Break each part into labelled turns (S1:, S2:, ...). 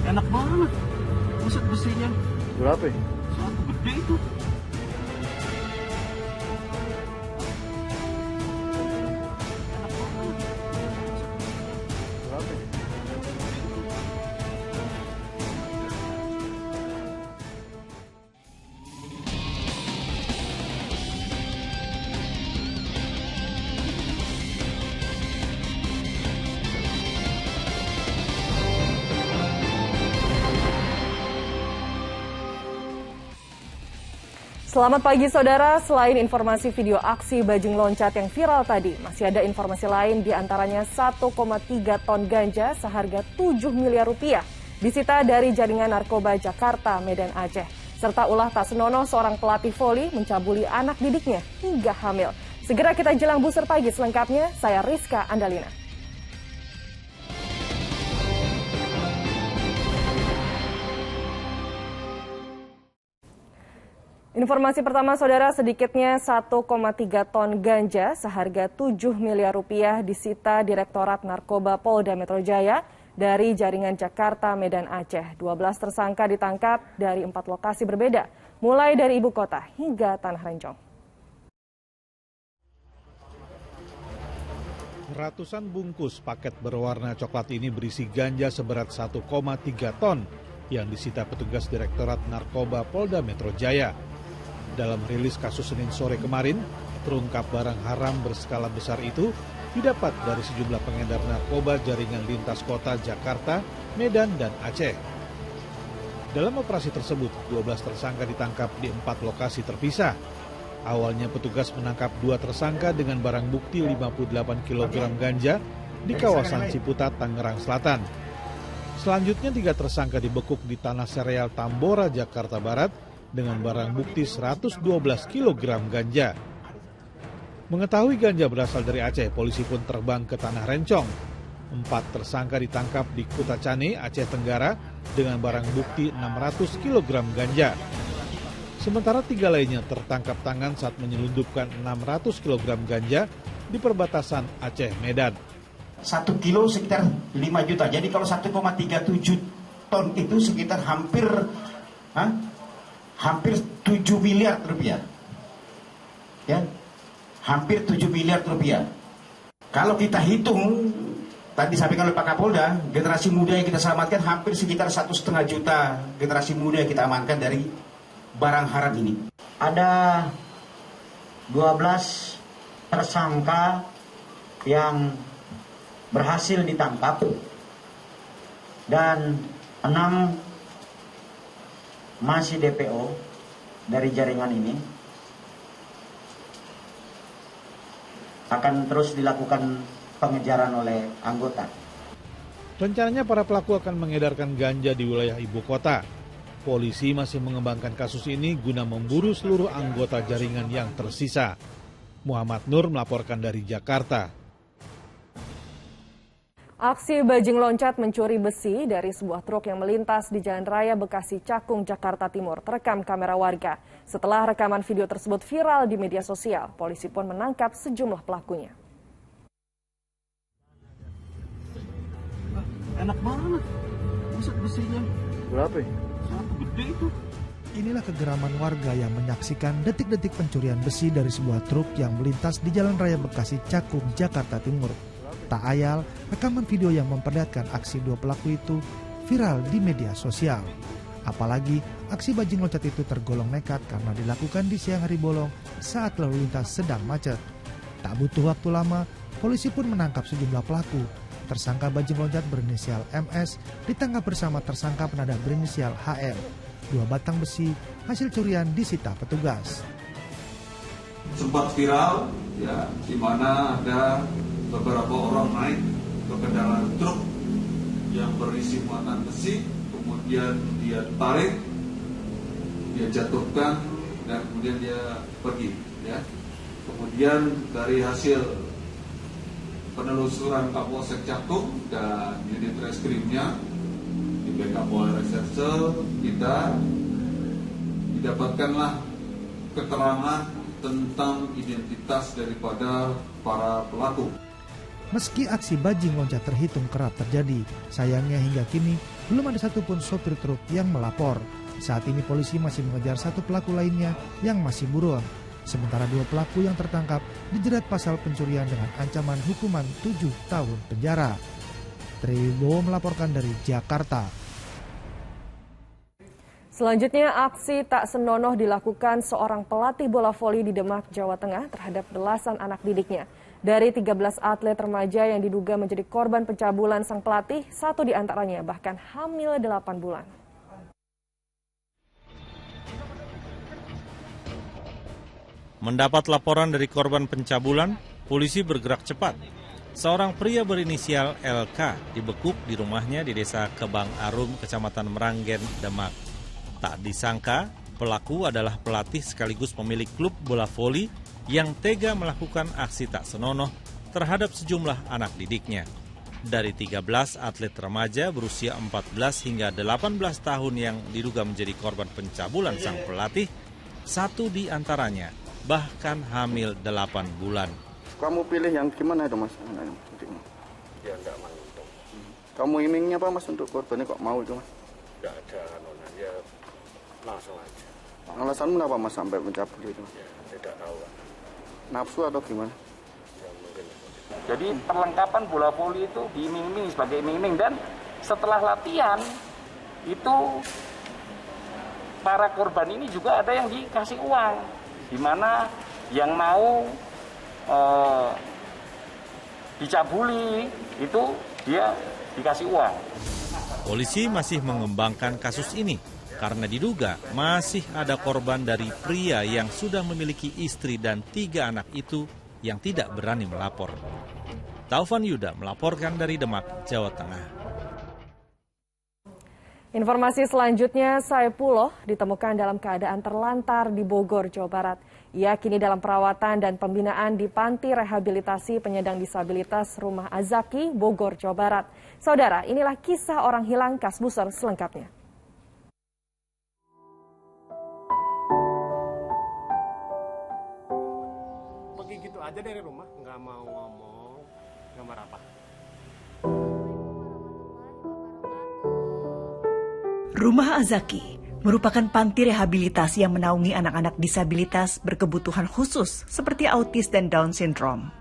S1: Enak banget. Buset besinya.
S2: Berapa ya?
S1: Satu gede itu. Enak banget.
S2: Berapa ya?
S3: Selamat pagi saudara, selain informasi video aksi bajing loncat yang viral tadi, masih ada informasi lain diantaranya 1,3 ton ganja seharga 7 miliar rupiah disita dari jaringan narkoba Jakarta, Medan, Aceh. Serta ulah tak senonoh seorang pelatih voli mencabuli anak didiknya hingga hamil. Segera kita jelang buser pagi selengkapnya, saya Rizka Andalina. Informasi pertama, saudara, sedikitnya 1,3 ton ganja seharga 7 miliar rupiah disita Direktorat Narkoba Polda Metro Jaya dari jaringan Jakarta, Medan, Aceh. 12 tersangka ditangkap dari 4 lokasi berbeda, mulai dari ibu kota hingga Tanah Rencong.
S4: Ratusan bungkus paket berwarna coklat ini berisi ganja seberat 1,3 ton yang disita petugas Direktorat Narkoba Polda Metro Jaya. Dalam rilis kasus Senin sore kemarin, terungkap barang haram berskala besar itu didapat dari sejumlah pengedar narkoba jaringan lintas kota Jakarta, Medan, dan Aceh. Dalam operasi tersebut, 12 tersangka ditangkap di 4 lokasi terpisah. Awalnya petugas menangkap 2 tersangka dengan barang bukti 58 kg ganja di kawasan Ciputat, Tangerang Selatan. Selanjutnya 3 tersangka dibekuk di Tanah Sereal Tambora, Jakarta Barat, dengan barang bukti 112 kg ganja. Mengetahui ganja berasal dari Aceh, polisi pun terbang ke Tanah Rencong. 4 tersangka ditangkap di Kutacane, Aceh Tenggara, dengan barang bukti 600 kg ganja. Sementara 3 lainnya tertangkap tangan saat menyelundupkan 600 kg ganja di perbatasan Aceh Medan.
S5: 1 kilo sekitar 5 juta. Jadi kalau 1,37 ton itu sekitar hampir 7 miliar rupiah. Ya. Hampir 7 miliar rupiah. Kalau kita hitung, tadi disampaikan oleh Pak Kapolda, generasi muda yang kita selamatkan hampir sekitar 1,5 juta generasi muda yang kita amankan dari barang haram ini.
S6: Ada 12 tersangka yang berhasil ditangkap dan 6 masih DPO dari jaringan ini. Akan terus dilakukan pengejaran oleh anggota.
S4: Rencananya para pelaku akan mengedarkan ganja di wilayah ibu kota. Polisi masih mengembangkan kasus ini guna memburu seluruh anggota jaringan yang tersisa. Muhammad Nur melaporkan dari Jakarta.
S3: Aksi bajing loncat mencuri besi dari sebuah truk yang melintas di Jalan Raya Bekasi Cakung, Jakarta Timur terekam kamera warga. Setelah rekaman video tersebut viral di media sosial, polisi pun menangkap sejumlah pelakunya.
S1: Enak banget. Buset besinya.
S2: Berapa ya?
S1: Satu gede itu.
S7: Inilah kegeraman warga yang menyaksikan detik-detik pencurian besi dari sebuah truk yang melintas di Jalan Raya Bekasi Cakung, Jakarta Timur. Tak ayal, rekaman video yang memperlihatkan aksi 2 pelaku itu viral di media sosial. Apalagi aksi bajing loncat itu tergolong nekat karena dilakukan di siang hari bolong saat lalu lintas sedang macet. Tak butuh waktu lama, polisi pun menangkap sejumlah pelaku. Tersangka bajing loncat berinisial MS ditangkap bersama tersangka penadah berinisial HM. 2 batang besi hasil curian disita petugas.
S8: Sempat viral, ya, di mana ada beberapa orang naik ke kendaraan truk yang berisi muatan besi, kemudian dia tarik, dia jatuhkan, dan kemudian dia pergi. Ya. Kemudian dari hasil penelusuran Kapolsek Cakung dan unit reskrimnya di backup oleh reserse kita, didapatkanlah keterangan tentang identitas daripada para pelaku.
S7: Meski aksi bajing loncat terhitung kerap terjadi, sayangnya hingga kini belum ada satupun sopir truk yang melapor. Saat ini polisi masih mengejar satu pelaku lainnya yang masih buron. Sementara 2 pelaku yang tertangkap dijerat pasal pencurian dengan ancaman hukuman 7 tahun penjara. Triwibowo melaporkan dari Jakarta.
S3: Selanjutnya, aksi tak senonoh dilakukan seorang pelatih bola voli di Demak, Jawa Tengah terhadap belasan anak didiknya. Dari 13 atlet remaja yang diduga menjadi korban pencabulan sang pelatih, 1 diantaranya bahkan hamil 8 bulan.
S2: Mendapat laporan dari korban pencabulan, polisi bergerak cepat. Seorang pria berinisial LK dibekuk di rumahnya di Desa Kebang Arum, Kecamatan Meranggen, Demak. Tak disangka, pelaku adalah pelatih sekaligus pemilik klub bola voli yang tega melakukan aksi tak senonoh terhadap sejumlah anak didiknya. Dari 13 atlet remaja berusia 14 hingga 18 tahun yang diduga menjadi korban pencabulan sang pelatih, 1 diantaranya bahkan hamil 8 bulan.
S9: Kamu pilih yang gimana itu mas?
S10: Ya enggak menentu.
S9: Kamu imingnya apa mas untuk korbannya kok mau itu mas?
S10: Enggak ada nona, ya langsung aja.
S9: Alasanmu kenapa mas sampai mencabut itu?
S10: Ya tidak tahu.
S9: Nafsu atau gimana?
S10: Ya mungkin.
S11: Jadi perlengkapan bola voli itu diiming-iming sebagai iming-iming, dan setelah latihan itu para korban ini juga ada yang dikasih uang. Di mana yang mau dicabuli itu dia dikasih uang.
S2: Polisi masih mengembangkan kasus ini karena diduga masih ada korban dari pria yang sudah memiliki istri dan 3 anak itu yang tidak berani melapor. Taufan Yuda melaporkan dari Demak, Jawa Tengah.
S3: Informasi selanjutnya, Saipulloh ditemukan dalam keadaan terlantar di Bogor, Jawa Barat. Ia kini dalam perawatan dan pembinaan di Panti Rehabilitasi Penyandang Disabilitas Rumah Azaki, Bogor, Jawa Barat. Saudara, inilah kisah orang hilang Kasbuser selengkapnya.
S12: Pergi gitu aja dari rumah, nggak mau ngomong, gambar apa?
S13: Rumah Azaki merupakan panti rehabilitasi yang menaungi anak-anak disabilitas berkebutuhan khusus seperti autis dan Down syndrome.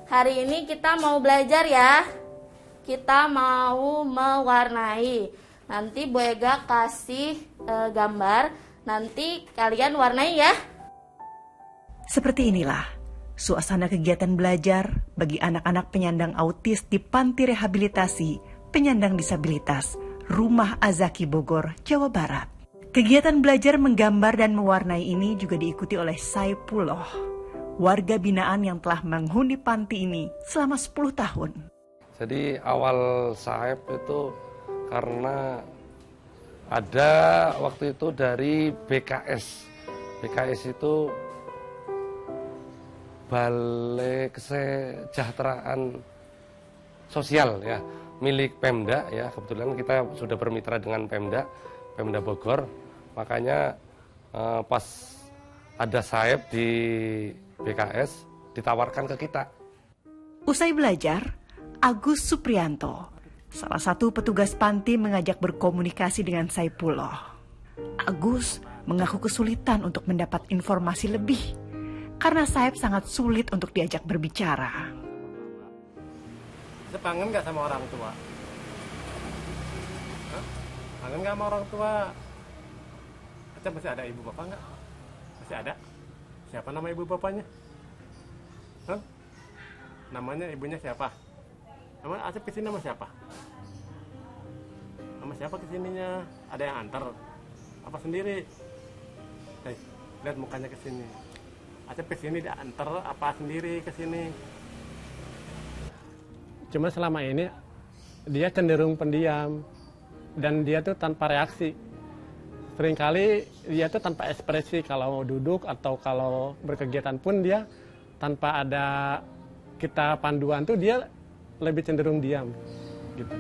S14: Hari ini kita mau belajar ya. Kita mau mewarnai. Nanti Bu Ega kasih gambar, nanti kalian warnai ya.
S13: Seperti inilah suasana kegiatan belajar bagi anak-anak penyandang autis di Panti Rehabilitasi Penyandang Disabilitas Rumah Azaki, Bogor, Jawa Barat. Kegiatan belajar menggambar dan mewarnai ini juga diikuti oleh Saipulloh, warga binaan yang telah menghuni panti ini selama 10 tahun.
S15: Jadi awal Saip itu karena ada waktu itu dari BKS. BKS itu Balai Kesejahteraan Sosial ya, milik Pemda ya. Kebetulan kita sudah bermitra dengan Pemda Bogor. Makanya pas ada Saip di BKS ditawarkan ke kita.
S13: Usai belajar, Agus Suprianto, salah satu petugas panti, mengajak berkomunikasi dengan Saipulloh. Agus mengaku kesulitan untuk mendapat informasi lebih karena Saip sangat sulit untuk diajak berbicara.
S12: Kangen nggak sama orang tua? Hah? Kangen nggak sama orang tua? Aceh masih ada ibu bapak nggak? Masih ada? Siapa nama ibu bapaknya? Hah? Namanya ibunya siapa? Nama Aceh kesini nama siapa? Nama siapa kesininya? Ada yang antar? Apa sendiri? Lihat mukanya kesini. Aceh kesini diantar apa sendiri kesini? Cuma selama ini dia cenderung pendiam dan dia tuh tanpa reaksi. Seringkali dia tuh tanpa ekspresi kalau duduk atau kalau berkegiatan pun dia tanpa ada kita panduan tuh dia lebih cenderung diam gitu.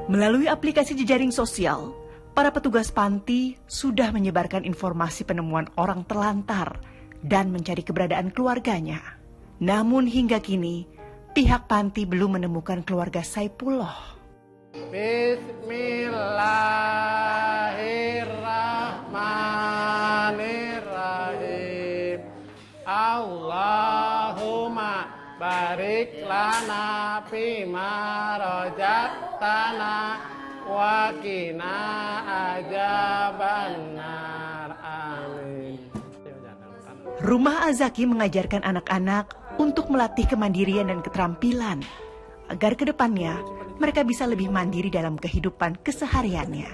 S13: Melalui aplikasi jejaring sosial, para petugas panti sudah menyebarkan informasi penemuan orang terlantar dan mencari keberadaan keluarganya. Namun hingga kini pihak panti belum menemukan keluarga Saipulloh.
S12: Bismillahirrahmanirrahim. Allahumma barik lana fima razaqtana wa qina adzabannar. Amin.
S13: Rumah Azaki mengajarkan anak-anak untuk melatih kemandirian dan keterampilan agar ke depannya mereka bisa lebih mandiri dalam kehidupan kesehariannya.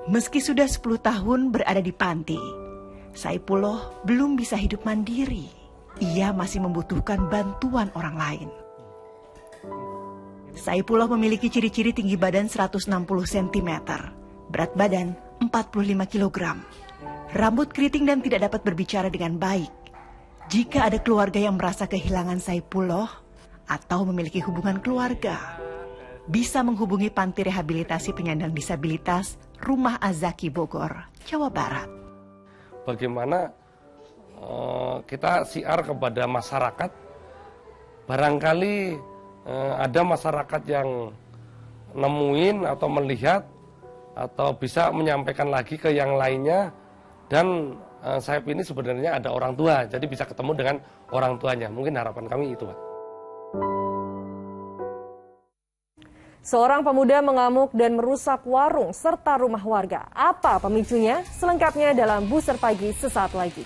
S13: Meski sudah 10 tahun berada di panti, Saipullah belum bisa hidup mandiri. Ia masih membutuhkan bantuan orang lain. Saipullah memiliki ciri-ciri tinggi badan 160 cm, berat badan 45 kg, rambut keriting dan tidak dapat berbicara dengan baik. Jika ada keluarga yang merasa kehilangan Saipullah atau memiliki hubungan keluarga, bisa menghubungi Panti Rehabilitasi Penyandang Disabilitas Rumah Azaki Bogor, Jawa Barat.
S15: Bagaimana kita siar kepada masyarakat, barangkali ada masyarakat yang nemuin atau melihat atau bisa menyampaikan lagi ke yang lainnya, dan Saip ini sebenarnya ada orang tua, jadi bisa ketemu dengan orang tuanya. Mungkin harapan kami itu, Pak.
S3: Seorang pemuda mengamuk dan merusak warung serta rumah warga. Apa pemicunya? Selengkapnya dalam Buser Pagi sesaat lagi.